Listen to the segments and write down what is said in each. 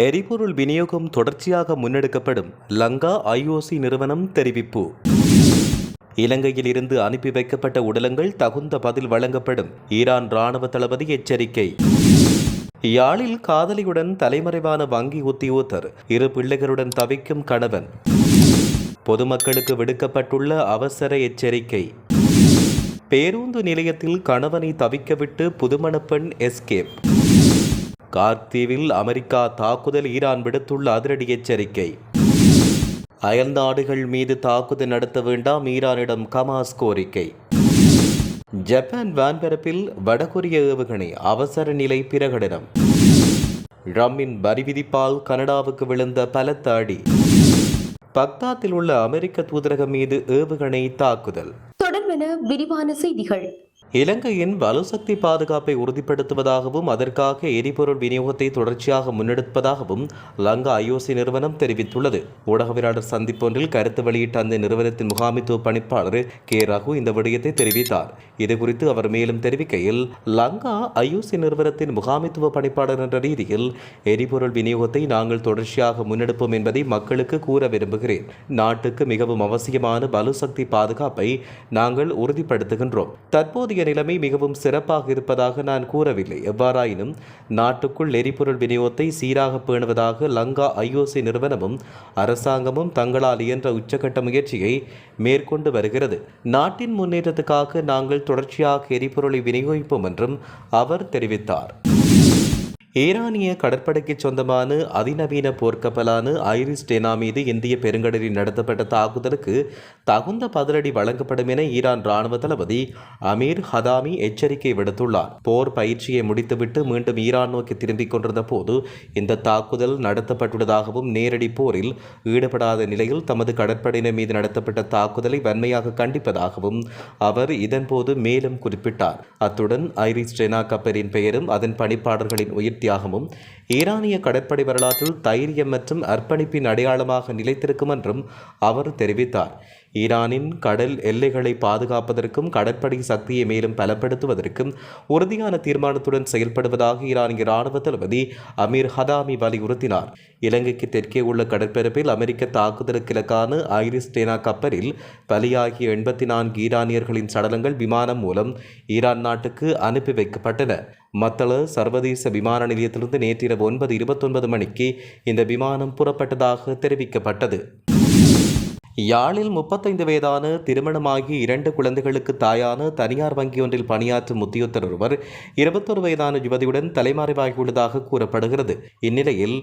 எரிபொருள் விநியோகம் தொடர்ச்சியாக முன்னெடுக்கப்படும், லங்கா ஐஓசி நிறுவனம் தெரிவிப்பு. இலங்கையில் இருந்து அனுப்பி வைக்கப்பட்ட உடலங்கள் தகுந்த பதில் வழங்கப்படும், ஈரான் ராணுவ தளபதி எச்சரிக்கை. யாழில் காதலியுடன் தலைமறைவான வங்கி உத்தியோகத்தர், 2 பிள்ளைகளுடன் தவிக்கும் கணவன். பொதுமக்களுக்கு விடுக்கப்பட்டுள்ள அவசர எச்சரிக்கை. பேருந்து நிலையத்தில் கணவனை தவிக்கவிட்டு புதுமணப்பெண் எஸ்கேப். கார்த்தீவில் அமெரிக்கா தாக்குதல், ஈரான் விடுத்துள்ள அதிரடி எச்சரிக்கை. அயல் நாடுகள் மீது தாக்குதல் நடத்த வேண்டாம், ஈரானிடம் ஹமாஸ் கோரிக்கை. ஜப்பான் வான்பரப்பில் வடகொரிய ஏவுகணை, அவசர நிலை பிரகடனம். ட்ரம்பின் வரி விதிப்பால் கனடாவுக்கு விழுந்த பலத்த அடி. பக்தாத்தில் உள்ள அமெரிக்க தூதரகம் மீது ஏவுகணை தாக்குதல். தொடர்பென விரிவான செய்திகள். இலங்கையின் வலுசக்தி பாதுகாப்பை உறுதிப்படுத்துவதாகவும் அதற்காக எரிபொருள் விநியோகத்தை தொடர்ச்சியாக முன்னெடுப்பதாகவும் லங்கா ஐஓசி நிறுவனம் தெரிவித்துள்ளது. ஊடகவியலாளர் சந்திப்பொன்றில் கருத்து வெளியிட்ட அந்த நிறுவனத்தின் முகாமித்துவ பணிப்பாளர் கே ரகு இந்த விடயத்தை தெரிவித்தார். இதுகுறித்து அவர் மேலும் தெரிவிக்கையில், லங்கா ஐஓசி நிறுவனத்தின் முகாமித்துவ பணிப்பாளர் என்ற ரீதியில் எரிபொருள் விநியோகத்தை நாங்கள் தொடர்ச்சியாக முன்னெடுப்போம் என்பதை மக்களுக்கு கூற விரும்புகிறேன். நாட்டுக்கு மிகவும் அவசியமான வலுசக்தி பாதுகாப்பை நாங்கள் உறுதிப்படுத்துகின்றோம். தற்போதைய நிலைமை மிகவும் சிறப்பாக இருப்பதாக நான் கூறவில்லை. எவ்வாறாயினும் நாட்டுக்குள் எரிபொருள் விநியோகத்தை சீராக பேணுவதாக லங்கா ஐஓசி நிறுவனமும் அரசாங்கமும் தங்களால் இயன்ற உச்சகட்ட முயற்சியை மேற்கொண்டு வருகிறது. நாட்டின் முன்னேற்றத்துக்காக நாங்கள் தொடர்ச்சியாக எரிபொருளை விநியோகிப்போம் என்றும் அவர் தெரிவித்தார். ஈரானிய கடற்படைக்கு சொந்தமான அதிநவீன போர்க்கப்பலான ஐரிஸ் டெனா மீது இந்திய பெருங்கடலில் நடத்தப்பட்ட தாக்குதலுக்கு தகுந்த பதிலடி வழங்கப்படும் என ஈரான் ராணுவ தளபதி அமீர் ஹதாமி எச்சரிக்கை விடுத்துள்ளார். போர் பயிற்சியை முடித்துவிட்டு மீண்டும் ஈரான் நோக்கி திரும்பிக் கொண்டிருந்த போது இந்த தாக்குதல் நடத்தப்பட்டுள்ளதாகவும், நேரடி போரில் ஈடுபடாத நிலையில் தமது கடற்படையினர் மீது நடத்தப்பட்ட தாக்குதலை வன்மையாக கண்டிப்பதாகவும் அவர் இதன்போது மேலும் குறிப்பிட்டார். அத்துடன் ஐரிஸ் டெனா கப்பலின் பெயரும் அதன் பணிப்பாளர்களின் உயிர் தியாகமும் ஈரானிய கடற்படை வரலாற்றில் தைரியம் மற்றும் அர்ப்பணிப்பின் அடையாளமாக நிலைத்திருக்கும் என்றும் அவர் தெரிவித்தார். ஈரானின் கடல் எல்லைகளை பாதுகாப்பதற்கும் கடற்படை சக்தியை மேலும் பலப்படுத்துவதற்கும் உறுதியான தீர்மானத்துடன் செயல்படுவதாக ஈரானிய ராணுவ தளபதி அமீர் ஹதாமி வலியுறுத்தினார். இலங்கைக்கு தெற்கே உள்ள கடற்பரப்பில் அமெரிக்க தாக்குதலுக்கு இலக்கான ஐரிஸ் டெனா கப்பலில் பலியாகிய 84 ஈரானியர்களின் சடலங்கள் விமானம் மூலம் ஈரான் நாட்டுக்கு அனுப்பி வைக்கப்பட்டன. மத்தள சர்வதேச விமான நிலையத்திலிருந்து நேற்றிரவு 9:29 மணிக்கு இந்த விமானம் புறப்பட்டதாக தெரிவிக்கப்பட்டது. யாழில் 35 வயதான திருமணமாகி 2 குழந்தைகளுக்கு தாயான தனியார் வங்கி ஒன்றில் பணியாற்றும் உத்தியோகத்தர் ஒருவர் 21 வயதான யுவதியுடன் தலைமறைவாகியுள்ளதாக கூறப்படுகிறது. இந்நிலையில்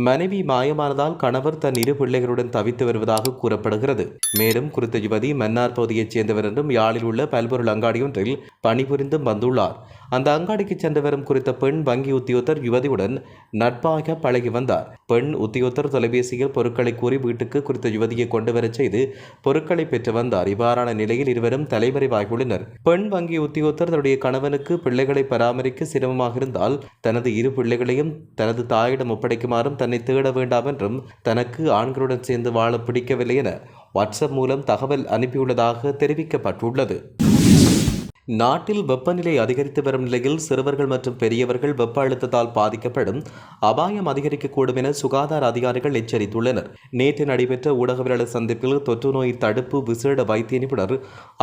மனைவி மாயமானதால் கணவர் தன் 2 பிள்ளைகளுடன் தவித்து வருவதாக கூறப்படுகிறது. மேலும் குறித்த யுவதி மன்னார் பகுதியைச் சேர்ந்தவர் என்றும் யாழில் உள்ள பல்பொருள் அங்காடி ஒன்றில் பணிபுரிந்தும் வந்துள்ளார். அந்த அங்காடிக்கு சென்று வரும் குறித்த பெண் வங்கி உத்தியோகத்தர் யுவதியுடன் நட்பாக பழகி வந்தார். பெண் உத்தியோகத்தர் தொலைபேசியில் பொருட்களை கூறி வீட்டுக்கு குறித்த யுவதியை கொண்டு வரச் செய்து பொருட்களை பெற்று வந்தார். இவ்வாறான நிலையில் இருவரும் தலைமறைவாகியுள்ளனர். பெண் வங்கி உத்தியோகத்தர் தன்னுடைய கணவனுக்கு பிள்ளைகளை பராமரிக்க சிரமமாக இருந்தால் தனது 2 பிள்ளைகளையும் தனது தாயிடம் ஒப்படைக்குமாறும் தன்னை தேட வேண்டாம் என்றும் தனக்கு ஆண்களுடன் சேர்ந்து வாழ பிடிக்கவில்லை என வாட்ஸ்அப் மூலம் தகவல் அனுப்பியுள்ளதாக தெரிவிக்கப்பட்டுள்ளது. நாட்டில் வெப்பநிலை அதிகரித்து வரும் நிலையில் சிறுவர்கள் மற்றும் பெரியவர்கள் வெப்ப அழுத்தத்தால் பாதிக்கப்படும் அபாயம் அதிகரிக்கக்கூடும் என சுகாதார அதிகாரிகள் எச்சரித்துள்ளனர். நேற்று நடைபெற்ற ஊடகவியலாளர் சந்திப்பில் தொற்று நோய் தடுப்பு விசேட வைத்திய நிபுணர்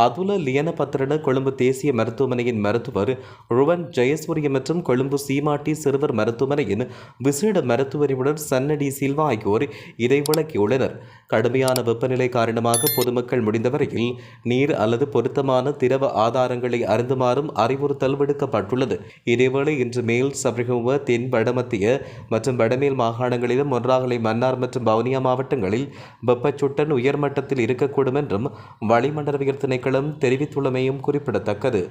அதுல லியனபத்திரன, கொழும்பு தேசிய மருத்துவமனையின் மருத்துவர் ருவன் ஜெயசூரிய மற்றும் கொழும்பு சீமாட்டி சிறுவர் மருத்துவமனையின் விசேட மருத்துவ நிபுணர் சன்னடி சில்வா ஆகியோர் இதை விளக்கியுள்ளனர். கடுமையான வெப்பநிலை காரணமாக பொதுமக்கள் முடிந்தவரையில் நீர் அல்லது பொருத்தமான திரவ ஆதாரங்களை அருந்துமாறும் அறிவுறுத்தல் விடுக்கப்பட்டுள்ளது. இதேவேளை இன்று மேல் சபரிகமுவ, தென் வடமத்திய மற்றும் வடமேல் மாகாணங்களிலும் ஒன்றாகலை மன்னார் மற்றும் வவுனியா மாவட்டங்களில் வெப்பச்சுட்டன் உயர்மட்டத்தில் இருக்கக்கூடும் என்றும் வளிமண்டலவியல் திணைக்களம் தெரிவித்துள்ளமையும் குறிப்பிடத்தக்கது.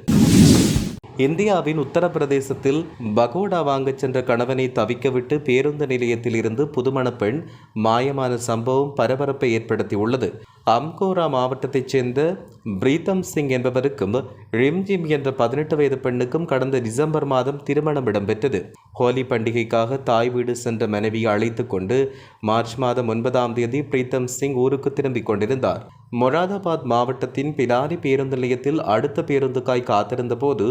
இந்தியாவின் உத்தரப்பிரதேசத்தில் பகோடா வாங்கச் சென்ற கணவனை தவிக்கவிட்டு பேருந்து நிலையத்தில் இருந்து புதுமண பெண் மாயமான சம்பவம் பரபரப்பை ஏற்படுத்தியுள்ளது. அம்கோரா மாவட்டத்தைச் சேர்ந்த பிரீத்தம் சிங் என்பவருக்கும் ரிம்ஜிம் என்ற 18 வயது பெண்ணுக்கும் கடந்த டிசம்பர் மாதம் திருமணம் இடம்பெற்றது. ஹோலி பண்டிகைக்காக தாய் வீடு சென்ற மனைவியை அழைத்துக் கொண்டு மார்ச் மாதம் 9ஆம் தேதி பிரீத்தம் சிங் ஊருக்கு திரும்பிக் கொண்டிருந்தார். மொராதாபாத் மாவட்டத்தின் பினாரி பேருந்து நிலையத்தில் அடுத்த பேருந்துக்காய் காத்திருந்த போது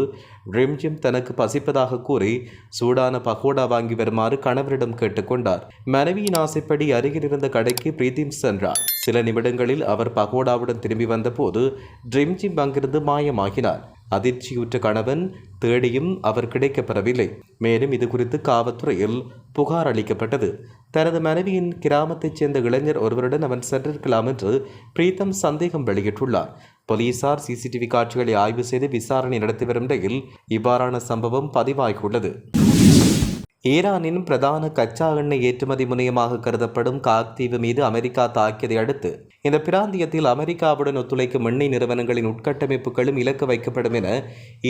ரிம்ஜிம் தனக்கு பசிப்பதாக கூறி சூடான பகோடா வாங்கி வருமாறு கணவரிடம் கேட்டுக்கொண்டார். மனைவியின் ஆசைப்படி அருகில் இருந்த கடைக்கு பிரீத்திம் சென்றார். சில நிமிடங்களில் அவர் பகோடாவுடன் திரும்பி வந்தபோது ரிம்ஜிம் அங்கிருந்து மாயமாகினார். அதிர்ச்சியுற்ற கணவன் தேடியும் அவர் கிடைக்கப்பெறவில்லை. மேலும் இது குறித்து காவல்துறையில் புகார் அளிக்கப்பட்டது. தனது மனைவியின் கிராமத்தைச் சேர்ந்த இளைஞர் ஒருவருடன் அவன் சென்றிருக்கலாம் என்று பிரீத்தம் சந்தேகம் வெளியிட்டுள்ளார். போலீசார் சிசிடிவி காட்சிகளை ஆய்வு செய்து விசாரணை நடத்தி வரும் நிலையில் இவ்வாறான சம்பவம் பதிவாகியுள்ளது. ஈரானின் பிரதான கச்சா எண்ணெய் ஏற்றுமதி முனையமாக கருதப்படும் காக் தீவு மீது அமெரிக்கா தாக்கியதை அடுத்து இந்த பிராந்தியத்தில் அமெரிக்காவுடன் ஒத்துழைக்கும் எண்ணெய் நிறுவனங்களின் உட்கட்டமைப்புகளும் இலக்கு வைக்கப்படும் என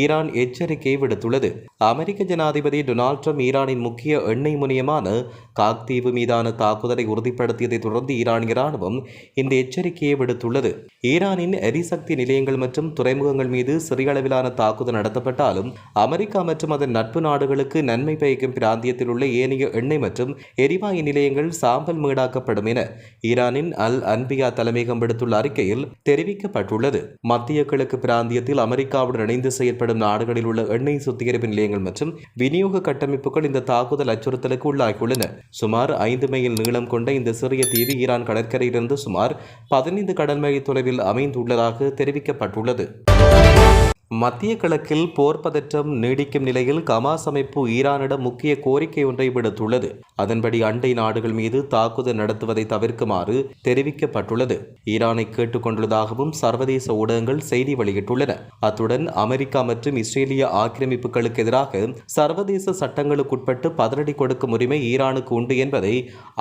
ஈரான் எச்சரிக்கை விடுத்துள்ளது. அமெரிக்க ஜனாதிபதி டொனால்ட் ட்ரம்ப் ஈரானின் முக்கிய எண்ணெய் முனையமான காக் தீவு மீதான தாக்குதலை உறுதிப்படுத்தியதை தொடர்ந்து ஈரானிய ராணுவம் இந்த எச்சரிக்கையை விடுத்துள்ளது. ஈரானின் எரிசக்தி நிலையங்கள் மற்றும் துறைமுகங்கள் மீது சிறிய அளவிலான தாக்குதல் நடத்தப்பட்டாலும் அமெரிக்கா மற்றும் அதன் நட்பு நாடுகளுக்கு நன்மை பயக்கும் பிராந்தியத்தில் உள்ள ஏனைய எண்ணெய் மற்றும் எரிவாயு நிலையங்கள் சாம்பல் மீடாக்கப்படும் என ஈரானின் அல் அன்பியா தலைமையகம் விடுத்துள்ள அறிக்கையில் தெரிவிக்கப்பட்டுள்ளது. மத்திய கிழக்கு பிராந்தியத்தில் அமெரிக்காவுடன் இணைந்து செயல்படும் நாடுகளில் உள்ள எண்ணெய் சுத்திகரிப்பு நிலையங்கள் மற்றும் விநியோக கட்டமைப்புகள் இந்த தாக்குதல் அச்சுறுத்தலுக்கு உள்ளாகியுள்ளன. சுமார் 5 மைல் நீளம் கொண்ட இந்த சிறிய தீவு ஈரான் கடற்கரையிலிருந்து சுமார் 15 கடல் மைல் தொலைவில் அமைந்துள்ளதாக தெரிவிக்கப்பட்டுள்ளது. மத்திய கிழக்கில் போர் பதற்றம் நீடிக்கும் நிலையில் ஹமாஸ் அமைப்பு ஈரானிடம் முக்கிய கோரிக்கை ஒன்றை விடுத்துள்ளது. அதன்படி அண்டை நாடுகள் மீது தாக்குதல் நடத்துவதை தவிர்க்குமாறு தெரிவிக்கப்பட்டுள்ளது. ஈரானை கேட்டுக்கொண்டுள்ளதாகவும் சர்வதேச ஊடகங்கள் செய்தி வெளியிட்டுள்ளன. அத்துடன் அமெரிக்கா மற்றும் இஸ்ரேலிய ஆக்கிரமிப்புகளுக்கு எதிராக சர்வதேச சட்டங்களுக்குட்பட்டு பதிலடி கொடுக்கும் உரிமை ஈரானுக்கு உண்டு என்பதை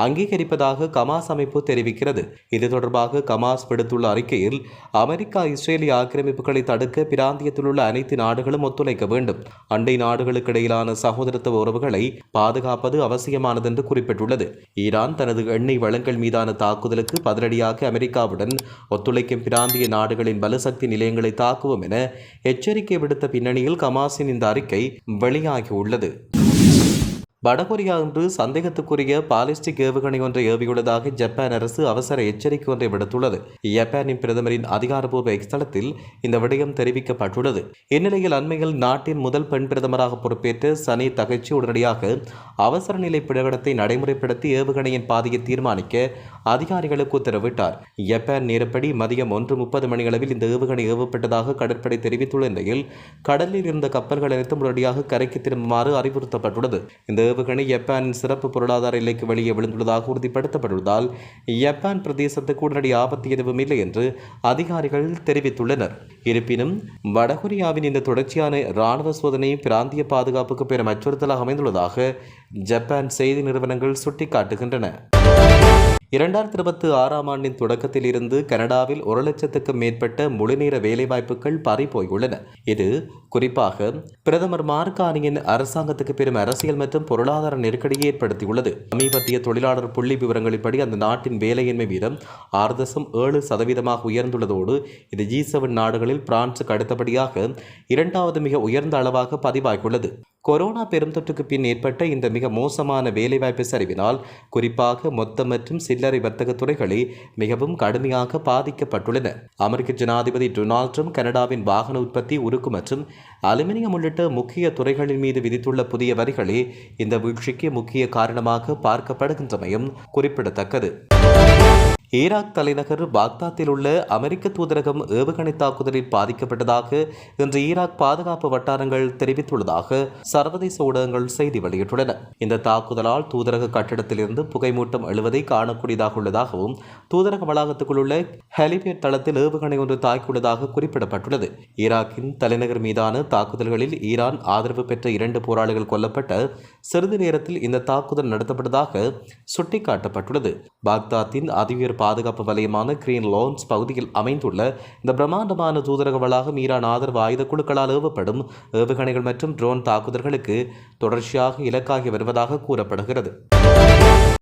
அங்கீகரிப்பதாக ஹமாஸ் அமைப்பு தெரிவிக்கிறது. இது தொடர்பாக ஹமாஸ் விடுத்துள்ள அறிக்கையில் அமெரிக்கா இஸ்ரேலிய ஆக்கிரமிப்புகளை தடுக்க பிராந்திய உள்ள அனைத்து நாடுகளும் ஒத்துழைக்க வேண்டும். அண்டை நாடுகளுக்கு இடையிலான சகோதரத்துவ உறவுகளை பாதுகாப்பது அவசியமானது என்று குறிப்பிட்டுள்ளது. ஈரான் தனது எண்ணெய் வளங்கள் மீதான தாக்குதலுக்கு பதிலடியாக அமெரிக்காவுடன் ஒத்துழைக்கும் பிராந்திய நாடுகளின் பலசக்தி நிலையங்களை தாக்குவோம் என எச்சரிக்கை விடுத்த பின்னணியில் ஹமாஸின் இந்த அறிக்கை வெளியாகியுள்ளது. வடகொரியா இன்று சந்தேகத்துக்குரிய பாலிஸ்டிக் ஏவுகணை ஒன்றை ஏவியுள்ளதாக ஜப்பான் அரசு அவசர எச்சரிக்கை ஒன்றை விடுத்துள்ளது. ஜப்பானின் பிரதமரின் அதிகாரப்பூர்வ எக்ஸ் தளத்தில் இந்த விடயம் தெரிவிக்கப்பட்டுள்ளது. இந்நிலையில் அண்மையில் நாட்டின் முதல் பெண் பிரதமராக பொறுப்பேற்ற சனி தகைச்சி உடனடியாக அவசர நிலை பிரகடனத்தை நடைமுறைப்படுத்தி ஏவுகணையின் பாதையை தீர்மானிக்க அதிகாரிகளுக்கு உத்தரவிட்டார். ஜப்பான் நேரப்படி மதியம் 1:30 மணியளவில் இந்த ஏவுகணை ஏவப்பட்டதாக கடற்படை தெரிவித்துள்ள நிலையில் கடலில் இருந்த கப்பல்கள் அனைத்தும் உடனடியாக கரைக்கு திரும்புமாறு அறிவுறுத்தப்பட்டுள்ளது. இந்த ஏவுகணை ஜப்பானின் சிறப்பு பொருளாதார எல்லைக்கு வெளியே விழுந்துள்ளதாக உறுதிப்படுத்தப்பட்டுள்ளதால் ஜப்பான் பிரதேசத்துக்கு உடனடி ஆபத்து எதுவும் இல்லை என்று அதிகாரிகள் தெரிவித்துள்ளனர். இருப்பினும் வடகொரியாவின் இந்த தொடர்ச்சியான இராணுவ சோதனை பிராந்திய பாதுகாப்புக்கு பெரும் அச்சுறுத்தலாக அமைந்துள்ளதாக ஜப்பான் செய்தி நிறுவனங்கள் சுட்டிக்காட்டுகின்றன. 2026 ஆண்டின் தொடக்கத்தில் இருந்து கனடாவில் 1,00,000க்கும் மேற்பட்ட முழுநேர வேலைவாய்ப்புகள் பறிபோயுள்ளன. இது குறிப்பாக பிரதமர் மார்க் கார்னியின் அரசாங்கத்துக்கு பெரும் அரசியல் மற்றும் பொருளாதார நெருக்கடியை ஏற்படுத்தியுள்ளது. சமீபத்திய தொழிலாளர் புள்ளி விவரங்களின்படி அந்த நாட்டின் வேலையின்மை வீதம் 6.7% உயர்ந்துள்ளதோடு இது G7 நாடுகளில் பிரான்சுக்கு அடுத்தபடியாக 2வது மிக உயர்ந்த அளவாக பதிவாகியுள்ளது. கொரோனா பெருந்தொற்றுக்கு பின் ஏற்பட்ட இந்த மிக மோசமான வேலைவாய்ப்பு சரிவினால் குறிப்பாக மொத்த மற்றும் சில்லறை வர்த்தக துறைகளே மிகவும் கடுமையாக பாதிக்கப்பட்டுள்ளன. அமெரிக்க ஜனாதிபதி டொனால்ட் ட்ரம்ப் கனடாவின் வாகன உற்பத்தி, உருக்கு மற்றும் அலுமினியம் உள்ளிட்ட முக்கிய துறைகளின் மீது விதித்துள்ள புதிய வரிகளே இந்த வீழ்ச்சிக்கு முக்கிய காரணமாக பார்க்கப்படுகின்றமையும் குறிப்பிடத்தக்கது. ஈராக் தலைநகர் பாக்தாத்தில் உள்ள அமெரிக்க தூதரகம் ஏவுகணை தாக்குதலில் பாதிக்கப்பட்டதாக இன்று ஈராக் பாதுகாப்பு வட்டாரங்கள் தெரிவித்துள்ளதாக சர்வதேச ஊடகங்கள் செய்தி வெளியிட்டுள்ளன. இந்த தாக்குதலால் தூதரக கட்டிடத்திலிருந்து புகைமூட்டம் எழுவதை காணக்கூடியதாக உள்ளதாகவும் தூதரக வளாகத்துக்குள் உள்ள ஹெலிபேட் தளத்தில் ஏவுகணை ஒன்று தாக்கியுள்ளதாக குறிப்பிடப்பட்டுள்ளது. ஈராக்கின் தலைநகர் மீதான தாக்குதல்களில் ஈரான் ஆதரவு பெற்ற 2 போராளிகள் கொல்லப்பட்ட சிறிது நேரத்தில் இந்த தாக்குதல் நடத்தப்பட்டதாக சுட்டிக்காட்டப்பட்டுள்ளது. பாக்தாத்தின் அதிஉயர் பாதுகாப்பு வலயமான கிரீன் லோன்ஸ் பகுதியில் அமைந்துள்ள இந்த பிரம்மாண்டமான தூதரக வளாகம் ஈரான் ஆதரவு ஆயுத குழுக்களால் ஏவப்படும் ஏவுகணைகள் மற்றும் ட்ரோன் தாக்குதல்களுக்கு தொடர்ச்சியாக இலக்காகி வருவதாக கூறப்படுகிறது.